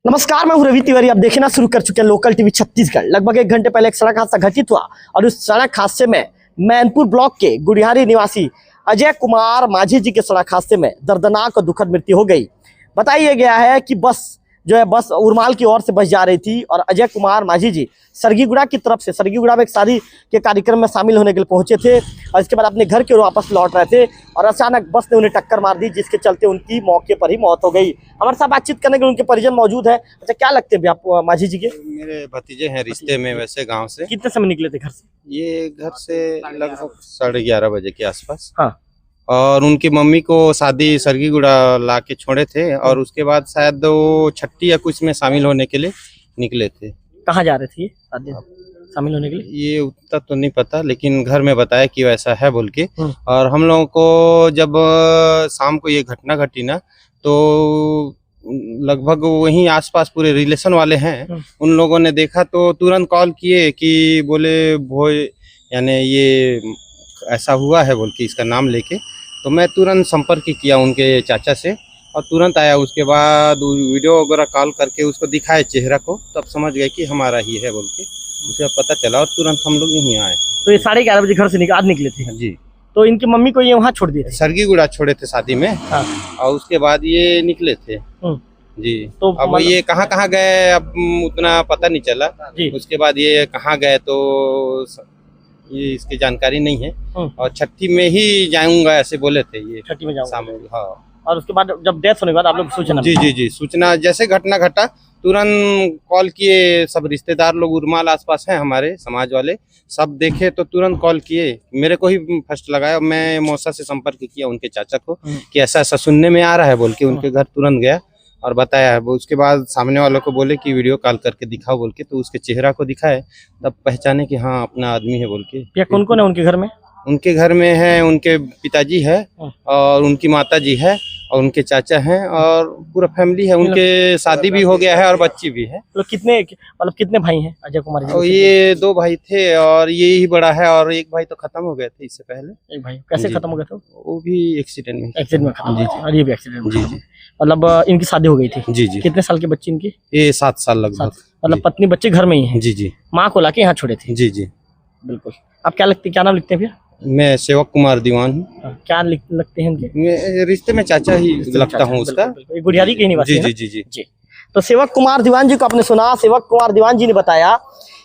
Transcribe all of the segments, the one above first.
नमस्कार, मैं हूं रवि तिवारी। आप देखना शुरू कर चुके हैं लोकल टीवी छत्तीसगढ़। लगभग 1 घंटे पहले एक सड़क हादसा घटित हुआ और उस सड़क हादसे में मैनपुर ब्लॉक के गुड़ियारी निवासी अजय कुमार माझी जी के सड़क हादसे में दर्दनाक और दुखद मृत्यु हो गई। बताया गया है कि बस उरमाल की ओर से बस जा रही थी और अजय कुमार माझी जी सरगीगुड़ा की तरफ से सरगीगुड़ा में एक शादी के कार्यक्रम में शामिल होने के लिए पहुंचे थे और इसके बाद अपने घर की ओर वापस लौट रहे थे और अचानक बस ने उन्हें टक्कर मार दी, जिसके चलते उनकी मौके पर ही मौत हो गई। हमारे साथ बातचीत करने के लिए उनके परिजन मौजूद है। अच्छा, क्या लगते हैं आप माझी जी के? मेरे भतीजे हैं रिश्ते में, वैसे गांव से। कितने समय निकले थे घर से? ये घर से लगभग 11:30 बजे के आसपास। हाँ। और उनकी मम्मी को शादी सरगीगुड़ा ला के छोड़े थे और उसके बाद शायद वो छठी या कुछ में शामिल होने के लिए निकले थे। कहाँ जा रहे थे ये शादी शामिल होने के लिए? ये उतना तो नहीं पता, लेकिन घर में बताया कि वैसा है बोल के। और हम लोगों को जब शाम को ये घटना घटी ना, तो लगभग वहीं आसपास पूरे रिलेशन वाले हैं, उन लोगों ने देखा तो तुरंत कॉल किए कि बोले भोज यानी ये ऐसा हुआ है बोल के, इसका नाम लेके। तो मैं तुरंत संपर्क किया उनके चाचा से और तुरंत आया। उसके बाद वीडियो वगैरह कॉल करके उसको दिखाए चेहरा को, तब समझ गए कि हमारा ही है बोल के। उसका पता चला और तुरंत हम लोग यहीं आए। तो ये 11:30 बजे घर से आज निकले थे जी। तो इनकी मम्मी को ये वहाँ छोड़ दिए थे? सरगीगुड़ा छोड़े थे शादी में। हाँ। और उसके बाद ये निकले थे जी। तो अब ये कहाँ गए अब उतना पता नहीं चला जी। उसके बाद ये कहाँ गए तो ये इसकी जानकारी नहीं है। और छठी में ही जाऊंगा ऐसे बोले थे ये। छठी में जाऊंगा। हाँ। और उसके बाद जब डेथ होने के बाद आप लोग सूचना? जी, सूचना जैसे घटना घटा तुरंत कॉल किए। सब रिश्तेदार लोग उरमाल आसपास हैं हमारे समाज वाले, सब देखे तो तुरंत कॉल किए। मेरे को ही फर्स्ट लगाया। मैं मौसा से संपर्क किया उनके चाचा को कि ऐसा ऐसा सुनने में आ रहा है बोल के। उनके घर तुरंत गया और बताया है। उसके बाद सामने वालों को बोले कि वीडियो कॉल करके दिखाओ बोल के, तो उसके चेहरा को दिखाए, तब पहचाने कि हाँ अपना आदमी है बोल के। कौन कौन है उनके घर में? उनके घर में है उनके पिताजी है और उनकी माता जी है और उनके चाचा हैं और पूरा फैमिली है। उनके शादी भी हो गया है और बच्ची भी है। तो कितने भाई हैं अजय कुमार जी? और ये 2 भाई थे और ये ही बड़ा है और एक भाई तो खत्म हो गए थे इससे पहले। एक भाई कैसे खत्म हो गए थे? वो भी एक्सीडेंट में खत्म। जी। और ये भी एक्सीडेंट में? जी। मतलब इनकी शादी हो गई थी? जी। कितने साल की बच्ची इनकी? ये 7 साल लगभग। मतलब पत्नी बच्चे घर में ही है? जी। माँ को लाके यहाँ छोड़े थे? जी। बिल्कुल। आप क्या नाम लिखते हैं भैया? मैं सेवक कुमार दीवान हूँ। क्या लगते हैं उनके? रिश्ते में चाचा ही लगता हूँ उसका। गुड़ियारी के निवासी है? जी। तो सेवक कुमार दीवान जी को आपने सुना। सेवक कुमार दीवान जी ने बताया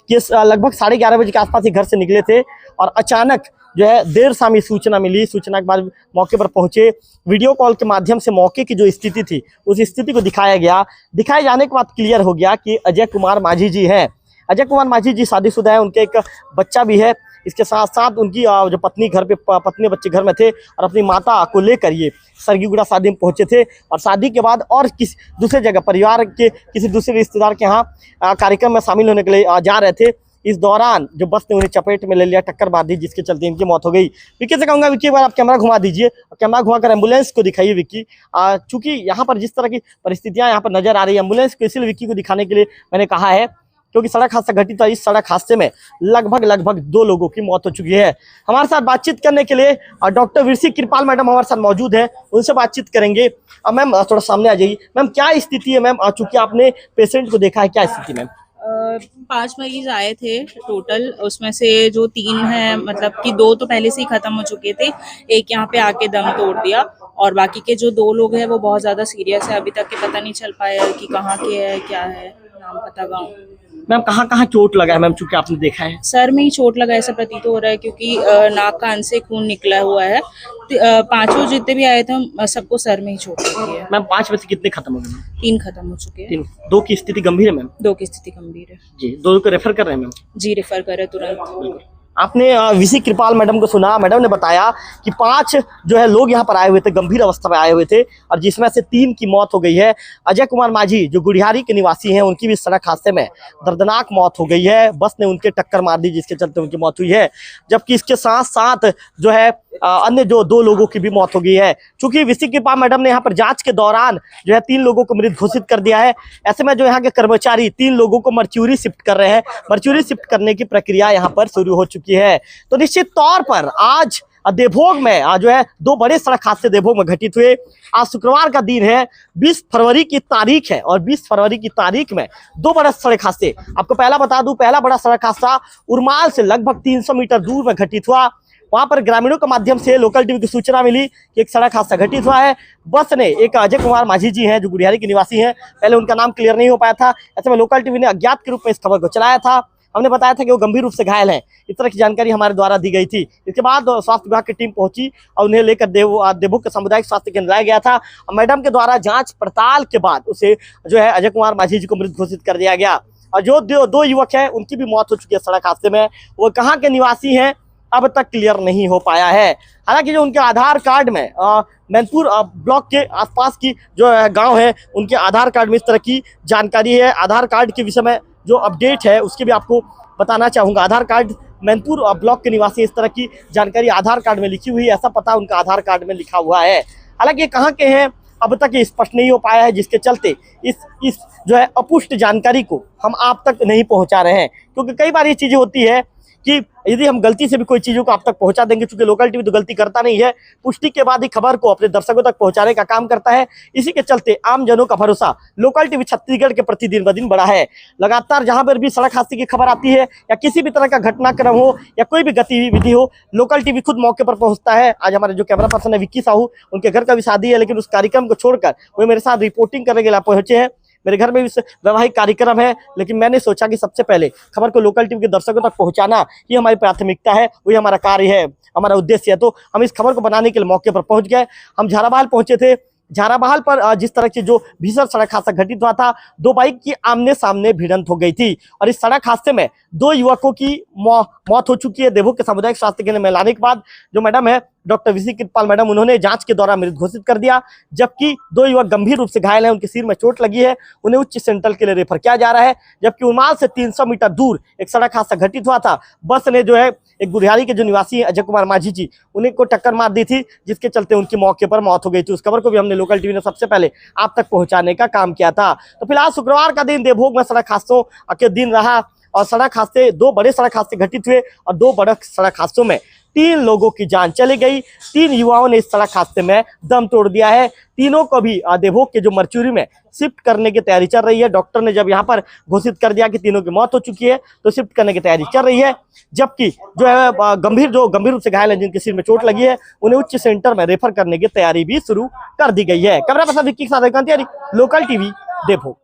कि लगभग 11:30 बजे के आसपास ही घर से निकले थे और अचानक जो है देर शाम सूचना मिली। सूचना के बाद मौके पर पहुंचे। वीडियो कॉल के माध्यम से मौके की जो स्थिति थी उस स्थिति को दिखाया गया। दिखाए जाने के बाद क्लियर हो गया कि अजय कुमार माझी जी हैं। अजय कुमार माझी जी शादीशुदा है, उनके एक बच्चा भी है। इसके साथ साथ उनकी जो पत्नी बच्चे घर में थे और अपनी माता को लेकर ये सरगीगुड़ा शादी में पहुंचे थे। और शादी के बाद और किसी दूसरे जगह परिवार के किसी दूसरे रिश्तेदार के यहाँ कार्यक्रम में शामिल होने के लिए जा रहे थे। इस दौरान जो बस ने उन्हें चपेट में ले लिया, टक्कर मार दी, जिसके चलते इनकी मौत हो गई। विक्की से कहूँगा, विक्की एक बार आप कैमरा घुमा दीजिए और कैमरा घुमाकर एम्बुलेंस को दिखाइए विक्की। चूंकि यहाँ पर जिस तरह की परिस्थितियाँ यहाँ पर नजर आ रही है, एम्बुलेंस को इसलिए विक्की को दिखाने के लिए मैंने कहा है क्योंकि सड़क हादसा घटित हुआ। इस सड़क हादसे में लगभग 2 लोगों की मौत हो चुकी है। हमारे साथ बातचीत करने के लिए डॉक्टर विरसी कृपाल मैडम हमारे साथ मौजूद है, उनसे बातचीत करेंगे। मैम थोड़ा सामने आ जाइए। मैम क्या स्थिति है? मैम चूंकि आपने पेशेंट को देखा है, क्या स्थिति मैम? 5 मरीज आए थे टोटल, उसमें से जो 3 हैं मतलब कि 2 तो पहले से ही खत्म हो चुके थे, एक यहाँ पे आके दम तोड़ दिया और बाकी के जो 2 लोग हैं वो बहुत ज्यादा सीरियस है। अभी तक के पता नहीं चल पाया कि कहाँ के है, क्या है, नाम पता गाँव। मैम कहाँ चोट लगा है मैम, चूंकि आपने देखा है? सर में ही चोट लगा ऐसा प्रतीत हो रहा है क्योंकि नाक कान से खून निकला हुआ है। 5 जितने भी आए थे सबको सर में ही चोट लगी है। मैम 5 में से कितने खत्म हो गए? 3 खत्म हो चुके हैं। 2 की स्थिति गंभीर है मैम? 2 की स्थिति गंभीर है जी। 2 को रेफर कर रहे हैं मैम? जी, रेफर करे तुरंत। आपने विसी कृपाल मैडम को सुना। मैडम ने बताया कि 5 जो है लोग यहाँ पर आए हुए थे, गंभीर अवस्था में आए हुए थे और जिसमें से 3 की मौत हो गई है। अजय कुमार माझी जो गुड़ियारी के निवासी हैं, उनकी भी सड़क हादसे में दर्दनाक मौत हो गई है। बस ने उनके टक्कर मार दी, जिसके चलते उनकी मौत हुई है। जबकि इसके साथ साथ जो है अन्य जो 2 लोगों की भी मौत हो गई है। चूंकि विसी कृपाल मैडम ने यहाँ पर जांच के दौरान जो है 3 लोगों को मृत घोषित कर दिया है। ऐसे में जो यहाँ के कर्मचारी 3 लोगों को मर्च्यूरी शिफ्ट कर रहे हैं। मर्च्यूरी शिफ्ट करने की प्रक्रिया यहाँ पर शुरू हो चुकी है। तो निश्चित तौर पर आज देवभोग में जो है दो बड़े सड़क हादसे देवभोग में घटित हुए। आज शुक्रवार का दिन है, 20 फरवरी की तारीख है और 20 फरवरी की तारीख में दो बड़े सड़क हादसे। आपको पहला बता दूं, पहला बड़ा सड़क हादसा उरमाल से लगभग 300 मीटर दूर में घटित हुआ। वहां पर ग्रामीणों के माध्यम से लोकल टीवी की सूचना मिली कि एक सड़क हादसा घटित हुआ है। बस ने एक अजय कुमार माझी जी हैं जो गुड़ियारी के निवासी हैं, पहले उनका नाम क्लियर नहीं हो पाया था, ऐसे में लोकल टीवी ने अज्ञात के रूप में इस खबर को चलाया था। हमने बताया था कि वो गंभीर रूप से घायल हैं, इस तरह की जानकारी हमारे द्वारा दी गई थी। इसके बाद स्वास्थ्य विभाग की टीम पहुंची और उन्हें लेकर देवभोग के सामुदायिक स्वास्थ्य केंद्र लाया गया था और मैडम के द्वारा जांच पड़ताल के बाद उसे जो है अजय कुमार माझी जी को मृत घोषित कर दिया गया। और जो दो युवक हैं उनकी भी मौत हो चुकी है सड़क हादसे में, वो कहाँ के निवासी हैं अब तक क्लियर नहीं हो पाया है। हालांकि जो उनके आधार कार्ड में मैनपुर ब्लॉक के आसपास की जो गांव है उनके आधार कार्ड में इस तरह की जानकारी है। आधार कार्ड के विषय में जो अपडेट है उसके भी आपको बताना चाहूँगा। आधार कार्ड मैनपुर ब्लॉक के निवासी, इस तरह की जानकारी आधार कार्ड में लिखी हुई है, ऐसा पता उनका आधार कार्ड में लिखा हुआ है। हालांकि ये कहाँ के हैं अब तक ये स्पष्ट नहीं हो पाया है, जिसके चलते इस जो है अपुष्ट जानकारी को हम आप तक नहीं पहुँचा रहे हैं। क्योंकि कई बार ये चीज़ें होती है कि यदि हम गलती से भी कोई चीज़ों को आप तक पहुंचा देंगे, चूंकि लोकल टीवी तो गलती करता नहीं है, पुष्टि के बाद ही खबर को अपने दर्शकों तक पहुंचाने का काम करता है। इसी के चलते आम जनों का भरोसा लोकल टीवी छत्तीसगढ़ के प्रति दिन ब दिन बढ़ा है। लगातार जहां पर भी सड़क हादसे की खबर आती है या किसी भी तरह का घटनाक्रम हो या कोई भी गतिविधि हो, लोकल टीवी खुद मौके पर पहुंचता है। आज हमारे जो कैमरा पर्सन है विक्की साहू, उनके घर का भी शादी है, लेकिन उस कार्यक्रम को छोड़कर वो मेरे साथ रिपोर्टिंग करने के लिए पहुंचे हैं। मेरे घर में भी वैवाहिक कार्यक्रम है, लेकिन मैंने सोचा कि सबसे पहले खबर को लोकल टीवी के दर्शकों तक पहुंचाना ये हमारी प्राथमिकता है, वही हमारा कार्य है, हमारा उद्देश्य है। तो हम इस खबर को बनाने के लिए मौके पर पहुंच गए। हम झाराबहाल पहुंचे थे। झाराबहाल पर जिस तरह से जो भीषण सड़क हादसा घटित हुआ था, दो बाइक की आमने सामने भिड़ंत हो गई थी और इस सड़क हादसे में दो युवकों की मौत हो चुकी है। देवभोग के सामुदायिक स्वास्थ्य केंद्र में लाने के बाद जो मैडम है डॉक्टर वीसी कृतपाल मैडम, उन्होंने जांच के दौरान मृत घोषित कर दिया, जबकि दो युवक गंभीर रूप से घायल हैं, उनके सिर में चोट लगी है, उन्हें उच्च सेंट्रल के लिए रेफर किया जा रहा है। जबकि उरमाल से 300 मीटर दूर एक सड़क हादसा घटित हुआ था। बस ने जो है एक गुड़ियारी के जो निवासी अजय कुमार माझी जी, उन्हें को टक्कर मार दी थी, जिसके चलते उनकी मौके पर मौत हो गई थी। उस खबर को भी हमने लोकल टीवी ने सबसे पहले आप तक पहुंचाने का काम किया था। तो फिलहाल शुक्रवार का दिन देवभोग में सड़क हादसों के दिन रहा और सड़क हादसे, दो बड़े सड़क हादसे घटित हुए और दो बड़े सड़क हादसों में 3 लोगों की जान चली गई। 3 युवाओं ने इस सड़क हादसे में दम तोड़ दिया है। तीनों को भी देवभोग के जो मरचुरी में शिफ्ट करने की तैयारी चल रही है। डॉक्टर ने जब यहाँ पर घोषित कर दिया कि तीनों की मौत हो चुकी है, तो शिफ्ट करने की तैयारी चल रही है। जबकि जो है गंभीर रूप से घायल है, जिनके सिर में चोट लगी है, उन्हें उच्च सेंटर में रेफर करने की तैयारी भी शुरू कर दी गई है। कैमरा पर्सन विक्की के साथ लोकल टीवी देवभोग।